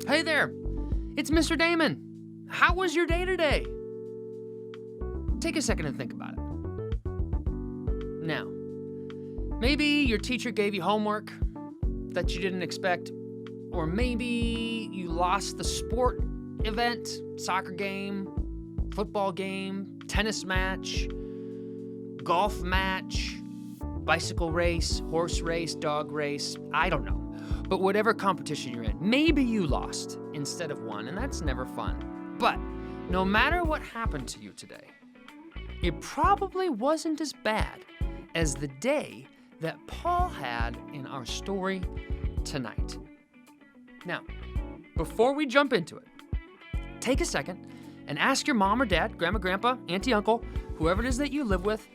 Hey there, it's Mr. Damon. How was your day today? Take a second and think about it. Now, maybe your teacher gave you homework that you didn't expect, or maybe you lost the sport event, soccer game, football game, tennis match, golf match, bicycle race, horse race, dog race, I don't know. But whatever competition you're in, maybe you lost instead of won, and that's never fun. But no matter what happened to you today, it probably wasn't as bad as the day that Paul had in our story tonight. Now, before we jump into it, take a second and ask your mom or dad, grandma, grandpa, auntie, uncle, whoever it is that you live with,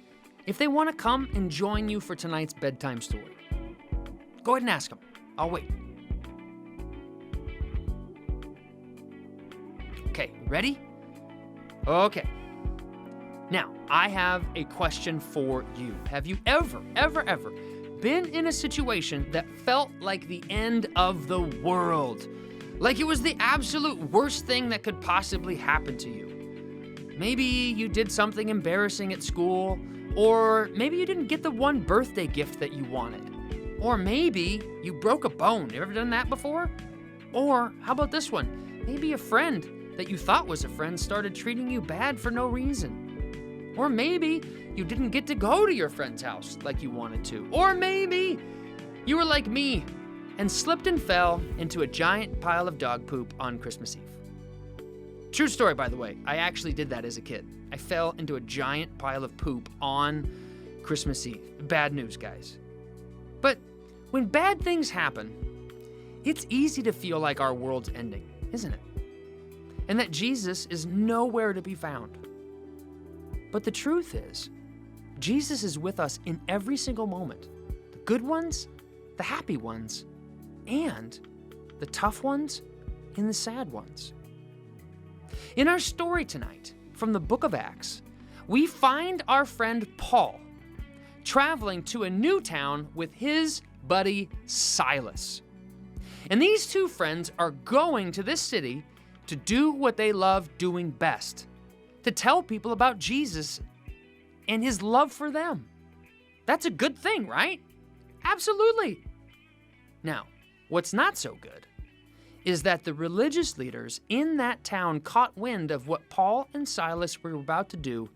if they want to come and join you for tonight's bedtime story. Go ahead and ask them. I'll wait. Okay, ready? Okay. Now, I have a question for you. Have you ever been in a situation that felt like the end of the world? Like it was the absolute worst thing that could possibly happen to you? Maybe you did something embarrassing at school, or maybe you didn't get the one birthday gift that you wanted. Or maybe you broke a bone. You ever done that before? Or how about this one? Maybe a friend that you thought was a friend started treating you bad for no reason. Or maybe you didn't get to go to your friend's house like you wanted to. Or maybe you were like me and slipped and fell into a giant pile of dog poop on Christmas Eve. True story, by the way. I actually did that as a kid. I fell into a giant pile of poop on Christmas Eve. Bad news, guys. But when bad things happen, it's easy to feel like our world's ending, isn't it? And that Jesus is nowhere to be found. But the truth is, Jesus is with us in every single moment. The good ones, the happy ones, and the tough ones and the sad ones. In our story tonight, from the book of Acts, we find our friend Paul traveling to a new town with his buddy Silas. And these two friends are going to this city to do what they love doing best, to tell people about Jesus and his love for them. That's a good thing, right? Absolutely. Now, what's not so good is that the religious leaders in that town caught wind of what Paul and Silas were about to do,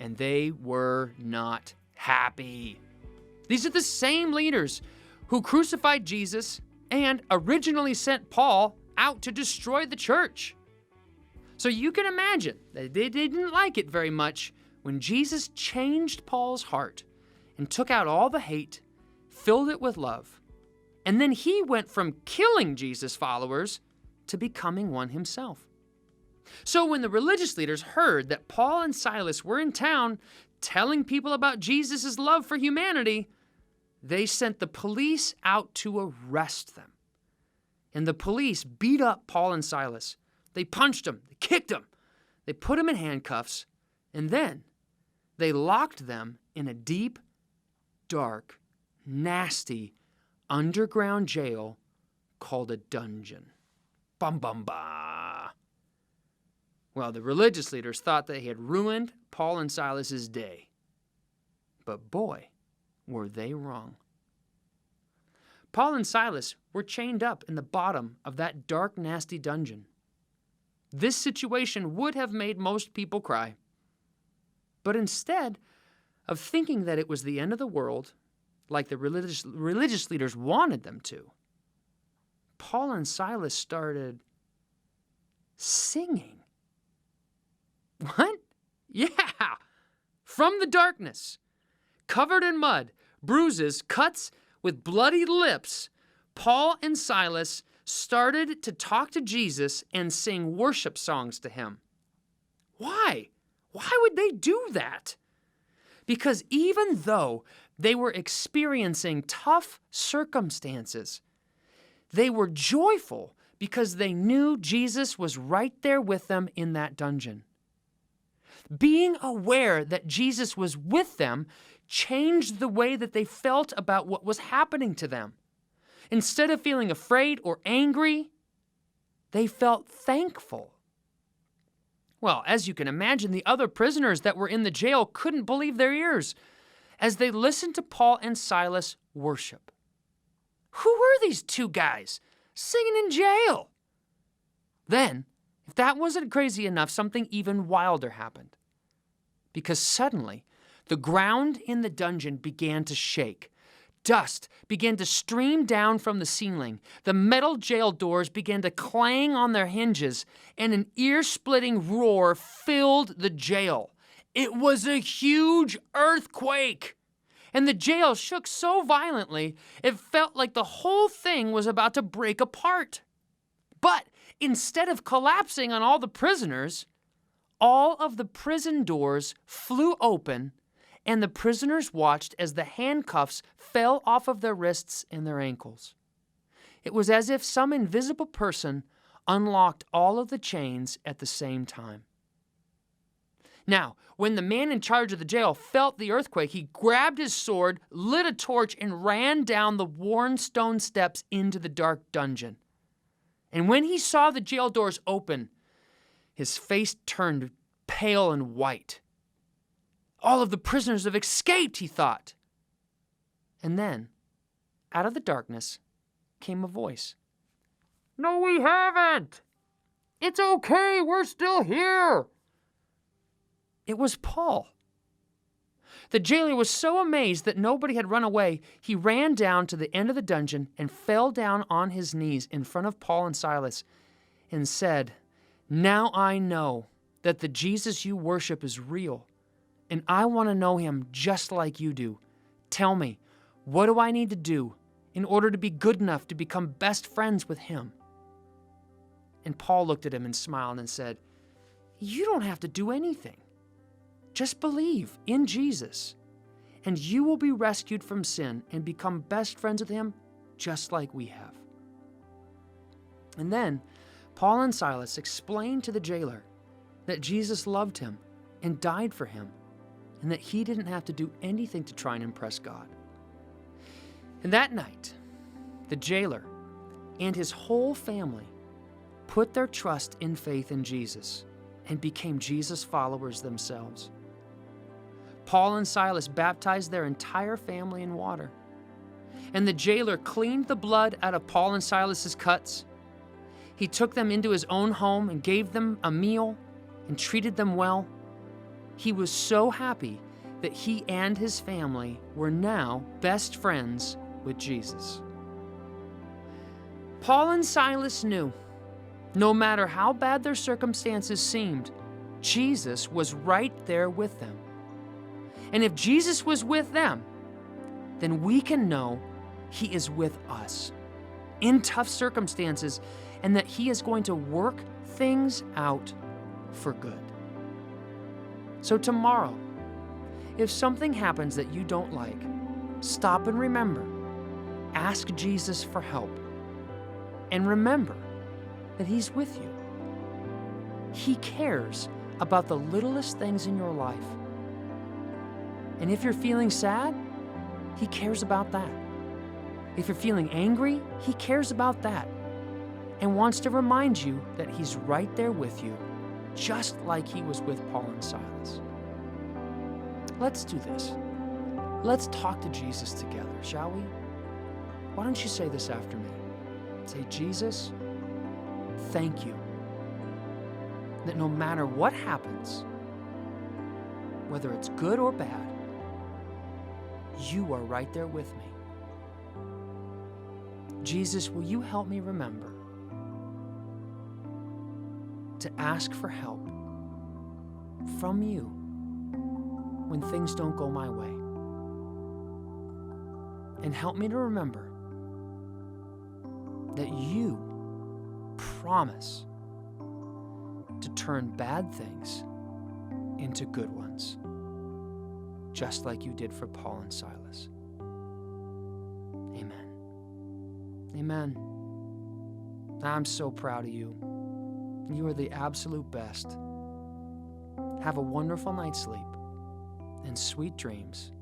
and they were not happy. These are the same leaders who crucified Jesus and originally sent Paul out to destroy the church. So you can imagine that they didn't like it very much when Jesus changed Paul's heart and took out all the hate, filled it with love, and then he went from killing Jesus' followers to becoming one himself. So when the religious leaders heard that Paul and Silas were in town telling people about Jesus' love for humanity, they sent the police out to arrest them. And the police beat up Paul and Silas. They punched them, they kicked them, they put them in handcuffs, and then they locked them in a deep, dark, nasty, underground jail called a dungeon. Bum bum ba. Well, the religious leaders thought they had ruined Paul and Silas's day. But boy, were they wrong. Paul and Silas were chained up in the bottom of that dark, nasty dungeon. This situation would have made most people cry. But instead of thinking that it was the end of the world, like the religious leaders wanted them to, Paul and Silas started singing. What? Yeah! From the darkness, covered in mud, bruises, cuts, with bloody lips, Paul and Silas started to talk to Jesus and sing worship songs to him. Why? Why would they do that? Because even though they were experiencing tough circumstances, they were joyful because they knew Jesus was right there with them in that dungeon. Being aware that Jesus was with them changed the way that they felt about what was happening to them. Instead of feeling afraid or angry, They felt thankful. Well, as you can imagine, the other prisoners that were in the jail couldn't believe their ears as they listened to Paul and Silas worship. Who were these two guys singing in jail? Then, if that wasn't crazy enough, something even wilder happened. Because suddenly, the ground in the dungeon began to shake. Dust began to stream down from the ceiling. The metal jail doors began to clang on their hinges, and an ear-splitting roar filled the jail. It was a huge earthquake, and the jail shook so violently, it felt like the whole thing was about to break apart. But instead of collapsing on all the prisoners, all of the prison doors flew open, and the prisoners watched as the handcuffs fell off of their wrists and their ankles. It was as if some invisible person unlocked all of the chains at the same time. Now, when the man in charge of the jail felt the earthquake, he grabbed his sword, lit a torch, and ran down the worn stone steps into the dark dungeon. And when he saw the jail doors open, his face turned pale and white. All of the prisoners have escaped, he thought. And then, out of the darkness, came a voice. No, we haven't. It's okay, we're still here. It was Paul. The jailer was so amazed that nobody had run away, he ran down to the end of the dungeon and fell down on his knees in front of Paul and Silas and said, Now I know that the Jesus you worship is real, and I want to know him just like you do. Tell me, what do I need to do in order to be good enough to become best friends with him? And Paul looked at him and smiled and said, You don't have to do anything. Just believe in Jesus, and you will be rescued from sin and become best friends with him just like we have. And then Paul and Silas explained to the jailer that Jesus loved him and died for him, and that he didn't have to do anything to try and impress God. And that night, the jailer and his whole family put their trust in faith in Jesus and became Jesus followers themselves. Paul and Silas baptized their entire family in water, and the jailer cleaned the blood out of Paul and Silas's cuts. He took them into his own home and gave them a meal and treated them well. He was so happy that he and his family were now best friends with Jesus. Paul and Silas knew, no matter how bad their circumstances seemed, Jesus was right there with them. And if Jesus was with them, then we can know he is with us in tough circumstances, and that he is going to work things out for good. So tomorrow, if something happens that you don't like, stop and remember. Ask Jesus for help. And remember that he's with you. He cares about the littlest things in your life. And if you're feeling sad, he cares about that. If you're feeling angry, he cares about that and wants to remind you that he's right there with you, just like he was with Paul and Silas. Let's do this. Let's talk to Jesus together, shall we? Why don't you say this after me? Say, Jesus, thank you that no matter what happens, whether it's good or bad, you are right there with me. Jesus, will you help me remember to ask for help from you when things don't go my way? And help me to remember that you promise to turn bad things into good ones, just like you did for Paul and Silas. Amen. Amen. I'm so proud of you. You are the absolute best. Have a wonderful night's sleep and sweet dreams.